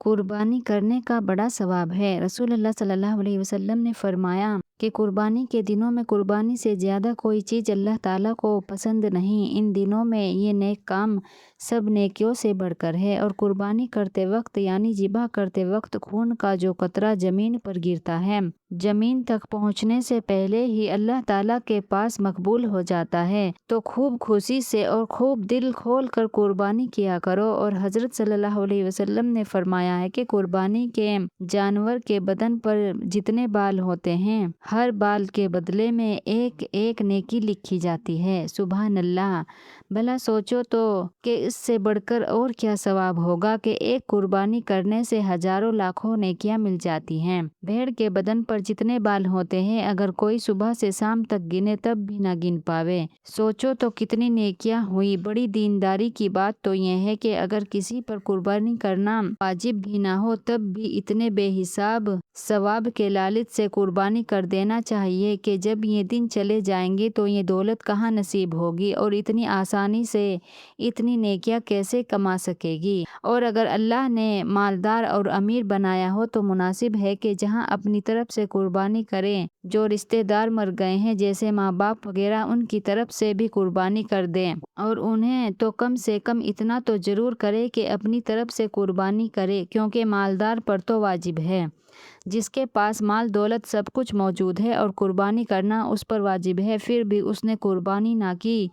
قربانی کرنے کا بڑا ثواب ہے۔ رسول اللہ صلی اللہ علیہ وسلم نے فرمایا کہ قربانی کے دنوں میں قربانی سے زیادہ کوئی چیز اللہ تعالیٰ کو پسند نہیں۔ ان دنوں میں یہ نیک کام سب نیکیوں سے بڑھ کر ہے، اور قربانی کرتے وقت یعنی ذبح کرتے وقت خون کا جو قطرہ زمین پر گرتا ہے، زمین تک پہنچنے سے پہلے ہی اللہ تعالیٰ کے پاس مقبول ہو جاتا ہے۔ تو خوب خوشی سے اور خوب دل کھول کر قربانی کیا کرو۔ اور حضرت صلی اللہ علیہ وسلم نے فرمایا ہے کہ قربانی کے جانور کے بدن پر جتنے بال ہوتے ہیں، ہر بال کے بدلے میں ایک ایک نیکی لکھی جاتی ہے۔ سبحان اللہ! بھلا سوچو تو کہ اس سے بڑھ کر اور کیا ثواب ہوگا کہ ایک قربانی کرنے سے ہزاروں لاکھوں نیکیاں مل جاتی ہیں۔ بھیڑ کے بدن پر جتنے بال ہوتے ہیں، اگر کوئی صبح سے شام تک گنے تب بھی نہ گن پاوے۔ سوچو تو کتنی نیکیاں ہوئی۔ بڑی دینداری کی بات تو یہ ہے کہ اگر کسی پر قربانی کرنا واجب بھی نہ ہو تب بھی اتنے بے حساب ثواب کے لالچ سے قربانی کر دینا چاہیے کہ جب یہ دن چلے جائیں گے تو یہ دولت کہاں نصیب ہوگی، اور اتنی آسانی سے اتنی نیکیاں کیسے کما سکے گی۔ اور اگر اللہ نے مالدار اور امیر بنایا ہو تو مناسب ہے کہ جہاں اپنی طرف سے قربانی کریں، جو رشتہ دار مر گئے ہیں جیسے ماں باپ وغیرہ، ان کی طرف سے بھی قربانی کر دیں، اور انہیں تو کم سے کم اتنا تو ضرور کرے کہ اپنی طرف سے قربانی کرے، کیونکہ مالدار پر تو واجب ہے۔ جس کے پاس مال دولت سب کچھ موجود ہے اور قربانی کرنا اس پر واجب ہے، پھر بھی اس نے قربانی نہ کی،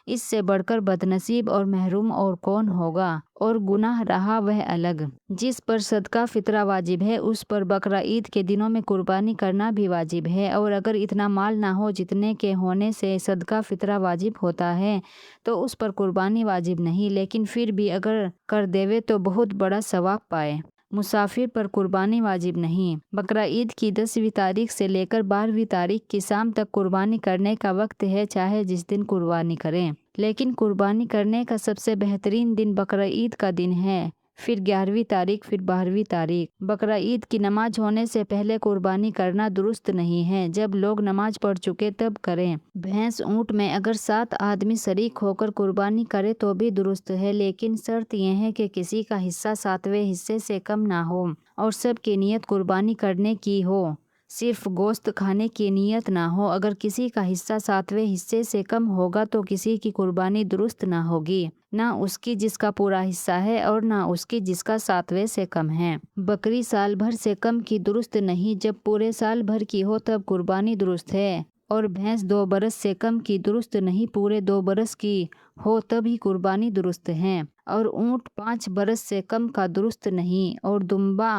اس سے بڑھ کر بدنصیب اور محروم اور کون ہوگا۔ اور گناہ رہا وہ الگ۔ جس پر صدقہ فطرہ واجب ہے اس پر بقرہ عید کے دنوں میں قربانی کرنا بھی واجب ہے، اور اگر اتنا مال نہ ہو جتنے کے ہونے سے صدقہ فطرہ واجب ہوتا ہے تو اس پر قربانی واجب نہیں، لیکن پھر بھی اگر کر دیوے تو بہت بڑا ثواب پائے۔ مسافر پر قربانی واجب نہیں۔ بقرہ عید کی 10ویں تاریخ سے لے کر 12ویں تاریخ کی شام تک قربانی کرنے کا وقت ہے، چاہے جس دن قربانی کریں، لیکن قربانی کرنے کا سب سے بہترین دن بقرہ عید کا دن ہے، پھر 11ویں تاریخ، پھر 12ویں تاریخ۔ بقرہ عید کی نماز ہونے سے پہلے قربانی کرنا درست نہیں ہے، جب لوگ نماز پڑھ چکے تب کریں۔ بھینس اونٹ میں اگر 7 آدمی شریک ہو کر قربانی کرے تو بھی درست ہے، لیکن شرط یہ ہے کہ کسی کا حصہ 7ویں حصے سے کم نہ ہو، اور سب کی نیت قربانی کرنے کی ہو، صرف گوشت کھانے کی نیت نہ ہو۔ اگر کسی کا حصہ 7ویں حصے سے کم ہوگا تو کسی کی قربانی درست نہ ہوگی، نہ اس کی جس کا پورا حصہ ہے اور نہ اس کی جس کا 7ویں سے کم ہے۔ بکری سال بھر سے کم کی درست نہیں، جب پورے سال بھر کی ہو تب قربانی درست ہے، اور بھینس 2 برس سے کم کی درست نہیں، پورے 2 برس کی ہو تب ہی قربانی درست ہے، اور اونٹ 5 برس سے کم کا درست نہیں، اور دمبا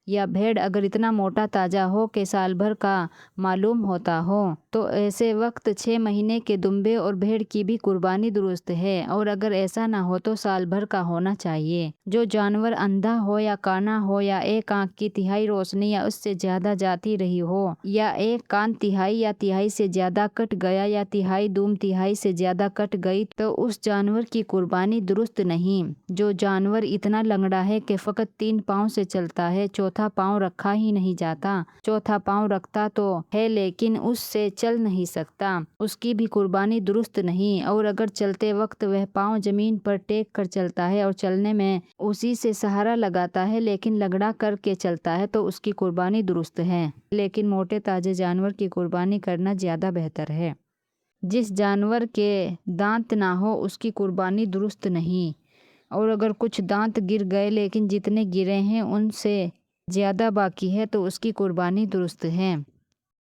یا بھیڑ اگر اتنا موٹا تازہ ہو کہ سال بھر کا معلوم ہوتا ہو تو ایسے وقت 6 مہینے کے دمبے اور بھیڑ کی بھی قربانی درست ہے، اور اگر ایسا نہ ہو تو سال بھر کا ہونا چاہیے۔ جو جانور اندھا ہو یا کانا ہو، یا ایک آنکھ کی تہائی روشنی یا اس سے زیادہ جاتی رہی ہو، یا ایک کان تہائی یا تہائی سے زیادہ کٹ گیا، یا تہائی دوم تہائی سے زیادہ کٹ گئی، تو اس جانور کی قربانی درست نہیں۔ جو جانور اتنا لنگڑا ہے کہ فقط 3 پاؤں سے چلتا ہے، چوتھا پاؤں رکھا ہی نہیں جاتا، چوتھا پاؤں رکھتا تو ہے لیکن اس سے چل نہیں سکتا، اس کی بھی قربانی درست نہیں۔ اور اگر چلتے وقت وہ پاؤں زمین پر ٹیک کر چلتا ہے اور چلنے میں اسی سے سہارا لگاتا ہے لیکن لنگڑا کر کے چلتا ہے تو اس کی قربانی درست ہے، لیکن موٹے تازے جانور کی قربانی کرنا زیادہ بہتر ہے۔ جس جانور کے دانت نہ ہو اس کی قربانی درست نہیں، اور اگر کچھ دانت گر گئے لیکن جتنے گرے ہیں ان سے زیادہ باقی ہے تو اس کی قربانی درست ہے۔